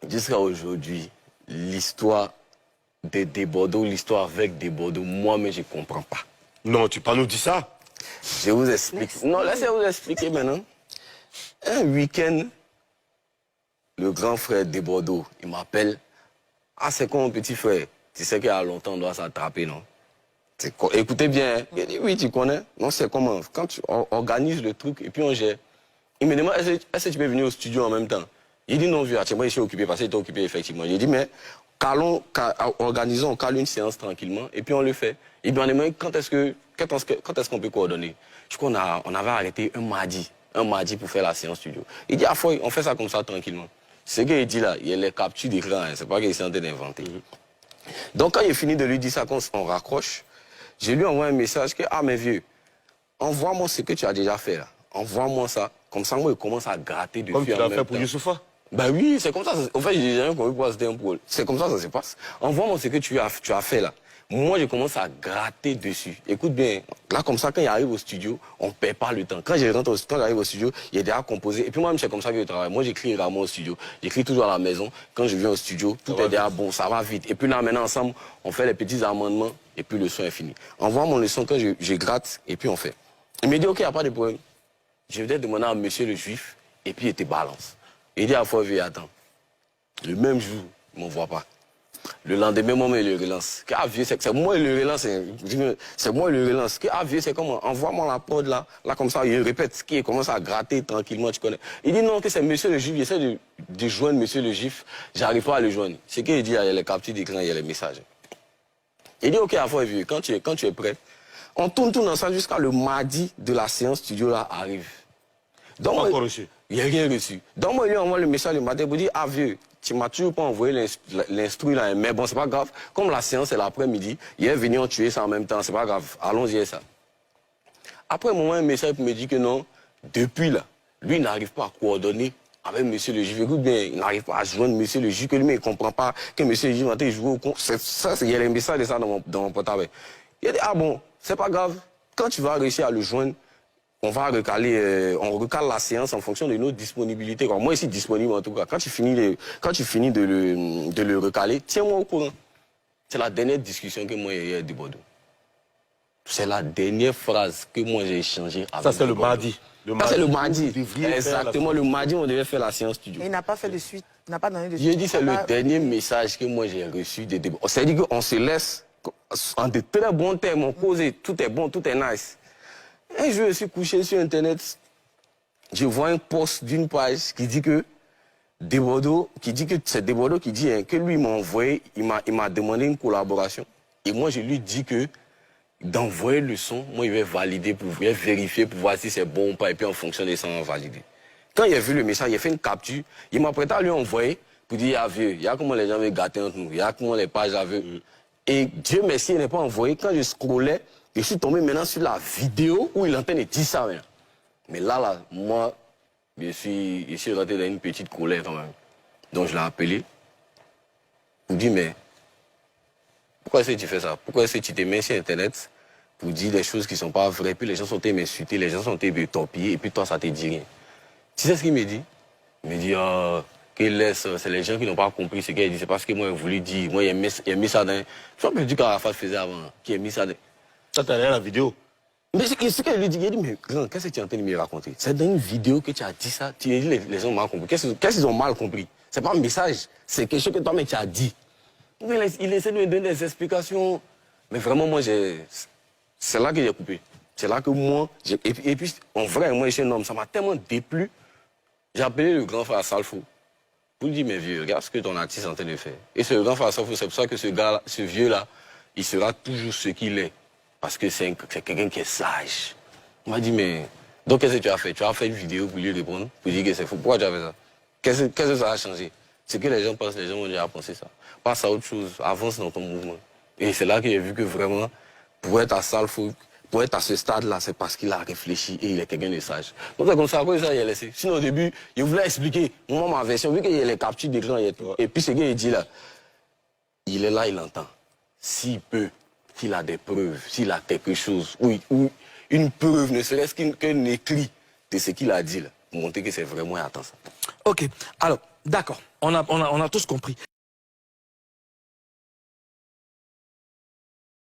Jusqu'à aujourd'hui, l'histoire de Bordeaux, l'histoire avec des Bordeaux, moi-même, je ne comprends pas. Non, tu peux pas nous dire ça. Je vous explique. Non, laissez vous expliquer maintenant. Un week-end, le grand frère de Bordeaux, il m'appelle. Ah, c'est quoi mon petit frère? Tu sais qu'il y a longtemps, on doit s'attraper, non? Écoutez bien. Hein. Il dit, oui, tu connais. Non, c'est comment? Quand tu organises le truc et puis on gère. Il me demande, est-ce que tu peux venir au studio en même temps? Il dit non, vieux, moi je suis occupé parce qu'il était occupé effectivement. J'ai dit, mais organisons, calme une séance tranquillement et puis on le fait. Il me demande, quand est-ce qu'on peut coordonner? Je crois qu'on avait arrêté un mardi pour faire la séance studio. Il dit, ah, on fait ça comme ça tranquillement. Ce qu'il dit là, il y a les captures d'écran, hein, c'est pas qu'il est en train d'inventer. Donc quand il est fini de lui dire ça, quand on raccroche, je lui envoie un message que, ah, mais vieux, envoie-moi ce que tu as déjà fait là. Envoie-moi ça. Comme ça, moi, je commence à gratter dessus. Comme tu l'as fait pour Youssoufa. Ben oui, c'est comme ça. En fait, j'ai jamais compris pourquoi c'était un pôle. C'est comme ça que ça se passe. Envoie-moi ce que tu as fait là. Moi, je commence à gratter dessus. Écoute bien, là, comme ça, quand il arrive au studio, on ne perd pas le temps. Quand j'arrive au studio, il est déjà composé. Et puis moi-même, c'est comme ça que je travaille. Moi, j'écris rarement au studio. J'écris toujours à la maison. Quand je viens au studio, tout est déjà bon, ça va vite. Et puis là, maintenant, ensemble, on fait les petits amendements et puis le son est fini. Envoie-moi le son quand je gratte et puis on fait. Il me dit, OK, il n'y a pas de problème. Je vais demander à monsieur le juif et puis il te balance. Il dit à Fauvier, attends. Le même jour, il ne m'envoie pas. Le lendemain, moi, il le relance. C'est moi, il le relance. C'est moi, il le relance. C'est comment? Envoie-moi la prod là. Là, comme ça, il répète. Il commence à gratter tranquillement, tu connais. Il dit non, que c'est monsieur le juif. J'essaie de joindre monsieur le juif. J'arrive pas à le joindre. C'est qu'il dit, il y a les captures d'écran, il y a les messages. Il dit, OK, à Fauvier, quand tu es prêt, on tourne ensemble jusqu'à le mardi de la séance studio là arrive. Donc, pas encore reçu. Il n'y a rien reçu. Donc moi, il lui envoie le message le matin pour dire, ah vieux, tu m'as toujours pas envoyé l'instru là, mais bon, c'est pas grave. Comme la séance est l'après-midi, il est venu en tuer ça en même temps, c'est pas grave. Allons-y ça. Après, moi, un message me dit que non, depuis là, lui, il n'arrive pas à coordonner avec monsieur le juge. Écoute bien, il n'arrive pas à joindre monsieur le juge, que lui, il ne comprend pas que monsieur le juge va jouer au con. Il y a un message de ça dans mon portable. Il a dit, ah bon, c'est pas grave. Quand tu vas réussir à le joindre, on va recaler, on recale la séance en fonction de nos disponibilités. Moi, ici, disponible en tout cas. Quand tu finis de le recaler, tiens-moi au courant. C'est la dernière discussion que moi j'ai eu de Bordeaux. C'est la dernière phrase que moi j'ai échangée avec. Ça, c'est le mardi. Ça, c'est le mardi. Exactement, le mardi, on devait faire la séance studio. Et il n'a pas fait de suite, il n'a pas donné de suite. J'ai dit, c'est le dernier message que moi j'ai reçu de Bordeaux. C'est-à-dire qu'on se laisse en de très bons termes, on cause, tout est bon, tout est nice. Un jour, je suis couché sur Internet, je vois un post d'une page qui dit que c'est Bordeaux qui dit hein, que lui m'a envoyé, il m'a demandé une collaboration. Et moi, je lui dis que d'envoyer le son, moi, il va valider, pour vérifier, pour voir si c'est bon ou pas, et puis en fonction de ça, on va valider. Quand il a vu le message, il a fait une capture, il m'a prêté à lui envoyer pour dire, ah vieux, il y a comment les gens veulent gâter entre nous, il y a comment les pages avaient. Et Dieu merci, il n'est pas envoyé. Quand je scrollais, je suis tombé maintenant sur la vidéo où il est en train de dire ça. Mais là, moi, je suis rentré dans une petite colère quand même. Donc je l'ai appelé pour dire, mais pourquoi est-ce que tu fais ça? Pourquoi est-ce que tu te mets sur Internet pour dire des choses qui ne sont pas vraies, puis les gens sont m'insulter, les gens sont torpiller, et puis toi, ça ne te dit rien. Tu sais ce qu'il me dit? Il me dit, c'est les gens qui n'ont pas compris ce qu'il dit. C'est parce que moi, j'ai voulu dire. Moi, il a mis ça dans... Tu vois, du qu'Arafat faisait avant, qui a mis ça dans... Ça, t'as rien la vidéo. Mais ce qu'il lui dit, il dit, mais grand, qu'est-ce que tu es en train de me raconter? C'est dans une vidéo que tu as dit ça. Tu as dit, les gens ont mal compris. Qu'est-ce qu'ils ont mal compris? C'est pas un message, c'est quelque chose que toi-même tu as dit. Mais il essaie de me donner des explications. Mais vraiment, moi, c'est là que j'ai coupé. C'est là que moi... Et puis, en vrai, moi, je suis un homme, ça m'a tellement déplu. J'ai appelé le grand frère Salfo. Pour lui dire, mais vieux, regarde ce que ton artiste est en train de faire. Et ce grand frère Salfo, c'est pour ça que ce vieux-là, il sera toujours ce qu'il est. Parce que c'est quelqu'un qui est sage. Il m'a dit, mais... Donc, qu'est-ce que tu as fait? Tu as fait une vidéo pour lui répondre, pour dire que c'est faux. Pourquoi tu as fait ça? Qu'est-ce que ça a changé? Ce que les gens pensent, les gens vont déjà penser ça. Passe à autre chose, avance dans ton mouvement. Et c'est là que j'ai vu que vraiment, pour être à Salfo, pour être à ce stade-là, c'est parce qu'il a réfléchi et il est quelqu'un de sage. Donc c'est comme ça, après ça, il a laissé. Sinon, au début, il voulait expliquer, moi, ma version, vu qu'il y a les captures d'écran et tout. Et puis, ce qu'il dit là, il est là, il entend. S'il peut, s'il a des preuves, s'il a quelque chose, ou une preuve, ne serait-ce qu'un écrit de ce qu'il a dit là, pour montrer que c'est vraiment attention. Ok. Alors, D'accord, on a tous compris.